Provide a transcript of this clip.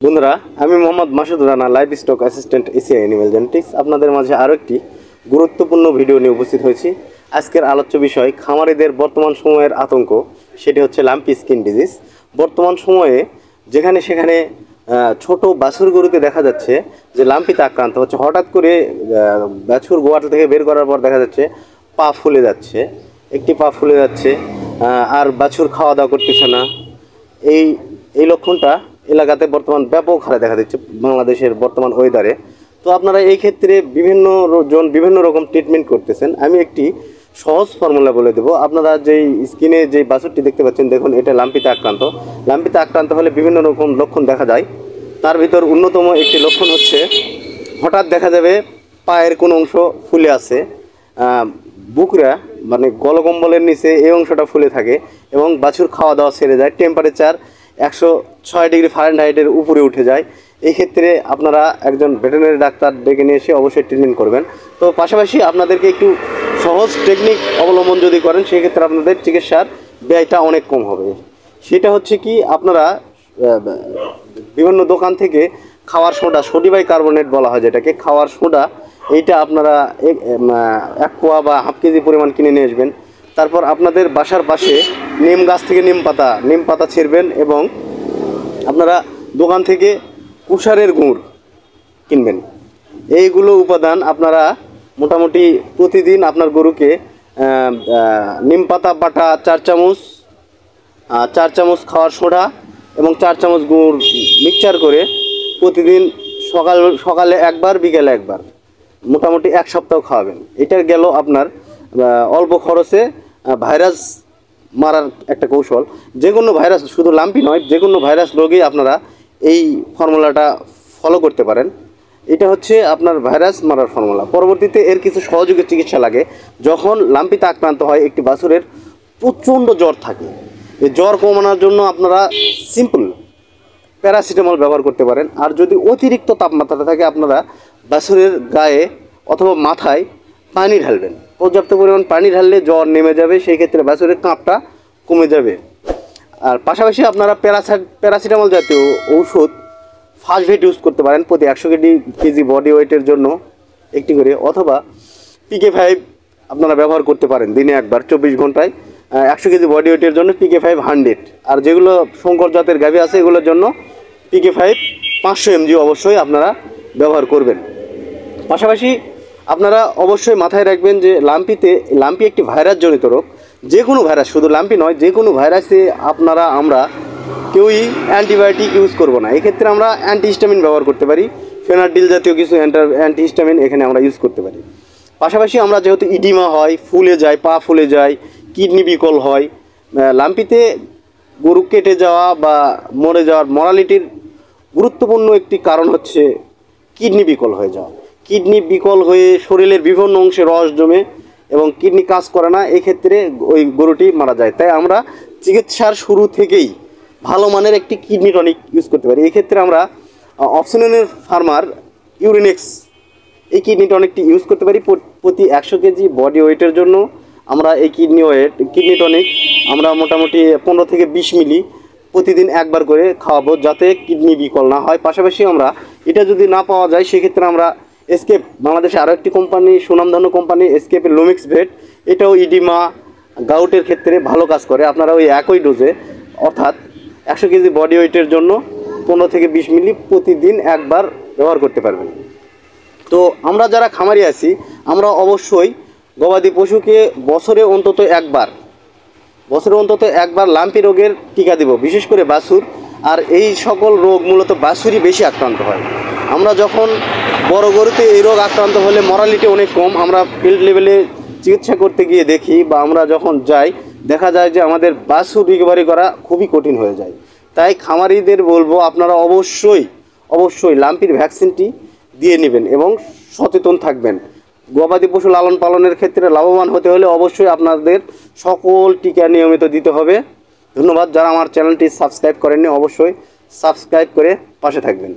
বন্ধুরা, আমি Mohammad Masud Rana, live stock assistant Asia animal genetics, আপনাদের মাঝে আরও একটি গুরুত্বপূর্ণ ভিডিও নিয়ে উপস্থিত হয়েছি। আজকের আলোচ্য বিষয় খামারিদের বর্তমান সময়ের আতঙ্ক, সেটি হচ্ছে লাম্পি স্কিন ডিজিজ। বর্তমান সময়ে যেখানে সেখানে ছোট বাছুর গরুতে দেখা যাচ্ছে যে লাম্পিতে আক্রান্ত হচ্ছে। হঠাৎ করে বাছুর গোয়াটা থেকে বের করার পর দেখা যাচ্ছে পা ফুলে যাচ্ছে, একটি পা ফুলে যাচ্ছে, আর বাছুর খাওয়া দাওয়া করতেছে না। এই লক্ষণটা এলাকাতে বর্তমান ব্যাপক হারে দেখা দিচ্ছে বাংলাদেশের বর্তমান ওয়েদারে। তো আপনারা এই ক্ষেত্রে বিভিন্ন রকম ট্রিটমেন্ট করতেছেন। আমি একটি সহজ ফর্মুলা বলে দেবো। আপনারা যেই স্কিনে যে বাছুরটি দেখতে পাচ্ছেন, দেখুন এটা লাম্পিতে আক্রান্ত। লাম্পিতে আক্রান্ত হলে বিভিন্ন রকম লক্ষণ দেখা যায়। তার ভিতর অন্যতম একটি লক্ষণ হচ্ছে হঠাৎ দেখা যাবে পায়ের কোনো অংশ ফুলে আছে, বুকরা মানে গলকম্বলের নিচে এই অংশটা ফুলে থাকে এবং বাছুর খাওয়া দাওয়া ছেড়ে যায়, টেম্পারেচার 106 ডিগ্রি ফারেনহাইটের উপরে উঠে যায়। এই ক্ষেত্রে আপনারা একজন ভেটেরিনারি ডাক্তার ডেকে নিয়ে এসে অবশ্যই ট্রিটমেন্ট করবেন। তো পাশাপাশি আপনাদেরকে একটু সহজ টেকনিক অবলম্বন যদি করেন, সেক্ষেত্রে আপনাদের চিকিৎসার ব্যয়টা অনেক কম হবে। সেটা হচ্ছে কি, আপনারা বিভিন্ন দোকান থেকে খাওয়ার সোডা, সোডিয়াম কার্বনেট বলা হয় যেটাকে, খাওয়ার সোডা, এইটা আপনারা 1 পোয়া বা হাফ কেজি পরিমাণ কিনে নিয়ে আসবেন। তারপর আপনাদের বাসার পাশে নিম গাছ থেকে নিম পাতা ছিঁড়বেন এবং আপনারা দোকান থেকে কুষারের গুড় কিনবেন। এইগুলো উপাদান আপনারা মোটামুটি প্রতিদিন আপনার গরুকে নিম পাতা বাটা 4 চামচ খাওয়ার সোডা এবং 4 চামচ গুড় মিক্সচার করে প্রতিদিন সকালে একবার, বিকেলে একবার, মোটামুটি 1 সপ্তাহ খাওয়াবেন। এটা গেল আপনার অল্প খরচে ভাইরাস মারার একটা কৌশল। যে কোনো ভাইরাস, শুধু লাম্পি নয়, যে কোনো ভাইরাস রোগেই আপনারা এই ফর্মুলাটা ফলো করতে পারেন। এটা হচ্ছে আপনার ভাইরাস মারার ফর্মুলা। পরবর্তীতে এর কিছু সহযোগী চিকিৎসা লাগে। যখন লাম্পিতে আক্রান্ত হয় একটি বাছুরের প্রচণ্ড জ্বর থাকে, এই জ্বর কমানোর জন্য আপনারা সিম্পল প্যারাসিটামল ব্যবহার করতে পারেন। আর যদি অতিরিক্ত তাপমাত্রা থাকে, আপনারা বাছুরের গায়ে অথবা মাথায় পানি ঢালবেন। পর্যাপ্ত পরিমাণ পানি ঢাললে জ্বর নেমে যাবে, সেই ক্ষেত্রে বাছুরের কাঁপটা কমে যাবে। আর পাশাপাশি আপনারা প্যারাসিটামল জাতীয় ঔষধ ফার্স্ট ভেট ইউজ করতে পারেন প্রতি 100 কেজি বডি ওয়েটের জন্য একটি করে, অথবা PK5 আপনারা ব্যবহার করতে পারেন দিনে একবার 24 ঘন্টায় 100 কেজি বডি ওয়েটের জন্য PK5 100। আর যেগুলো শঙ্কর জাতের গাভী আছে, এগুলোর জন্য PK5 500 mg অবশ্যই আপনারা ব্যবহার করবেন। পাশাপাশি আপনারা অবশ্যই মাথায় রাখবেন যে লাম্পি একটি ভাইরাস জনিত রোগ। যে কোনো ভাইরাস, শুধু লাম্পি নয়, যে কোনো ভাইরাসে আমরা কেউই অ্যান্টিবায়োটিক ইউজ করব না। এক্ষেত্রে আমরা অ্যান্টিহিস্টামিন ব্যবহার করতে পারি, ফেনাডিল জাতীয় কিছু অ্যান্টিহিস্টামিন এখানে আমরা ইউজ করতে পারি। পাশাপাশি আমরা যেহেতু ইডিমা হয়, ফুলে যায়, পা ফুলে যায়, কিডনি বিকল হয়, লাম্পিতে গরু কেটে যাওয়া বা মরে যাওয়ার মরালিটির গুরুত্বপূর্ণ একটি কারণ হচ্ছে কিডনি বিকল হয়ে যাওয়া। কিডনি বিকল হয়ে শরীরের বিভিন্ন অংশে রস জমে এবং কিডনি কাজ করে না, এক্ষেত্রে ওই গরুটি মারা যায়। তাই আমরা চিকিৎসার শুরু থেকেই ভালো মানের একটি কিডনি টনিক ইউজ করতে পারি। এক্ষেত্রে আমরা অপশনের ফার্মার ইউরিনেক্স এই কিডনি টনিকটি ইউজ করতে পারি প্রতি 100 কেজি বডি ওয়েটের জন্য। আমরা এই কিডনি টনিক আমরা মোটামুটি 15 থেকে 20 মিলি প্রতিদিন একবার করে খাওয়াবো, যাতে কিডনি বিকল না হয়। পাশাপাশি আমরা এটা যদি না পাওয়া যায়, সেক্ষেত্রে আমরা এসকেপ, বাংলাদেশে আরও একটি কোম্পানি, সুনামধন্য কোম্পানি এসকেপের লোমিক্স ভেট, এটাও ইডিমা গাউটের ক্ষেত্রে ভালো কাজ করে। আপনারা ওই একই ডোজে, অর্থাৎ 100 কেজি বডি ওয়েটের জন্য 15 থেকে 20 মিলি প্রতিদিন একবার ব্যবহার করতে পারবেন। তো আমরা যারা খামারি আছি, আমরা অবশ্যই গবাদি পশুকে বছরে অন্তত একবার লাম্পি রোগের টিকা দেব, বিশেষ করে বাছুর। আর এই সকল রোগ মূলত বাছুরই বেশি আক্রান্ত হয়। আমরা যখন বড় গরুতে এই রোগ আক্রান্ত হলে মরালিটি অনেক কম। আমরা ফিল্ড লেভেলে চিকিৎসা করতে গিয়ে দেখি, বা আমরা যখন যাই, দেখা যায় যে আমাদের বাছুর রিকভারি করা খুবই কঠিন হয়ে যায়। তাই খামারিদের বলবো, আপনারা অবশ্যই লাম্পির ভ্যাকসিনটি দিয়ে নেবেন এবং সচেতন থাকবেন। গবাদি পশু লালন পালনের ক্ষেত্রে লাভবান হতে হলে অবশ্যই আপনাদের সকল টিকা নিয়মিত দিতে হবে। ধন্যবাদ। যারা আমার চ্যানেলটি সাবস্ক্রাইব করেননি, অবশ্যই সাবস্ক্রাইব করে পাশে থাকবেন।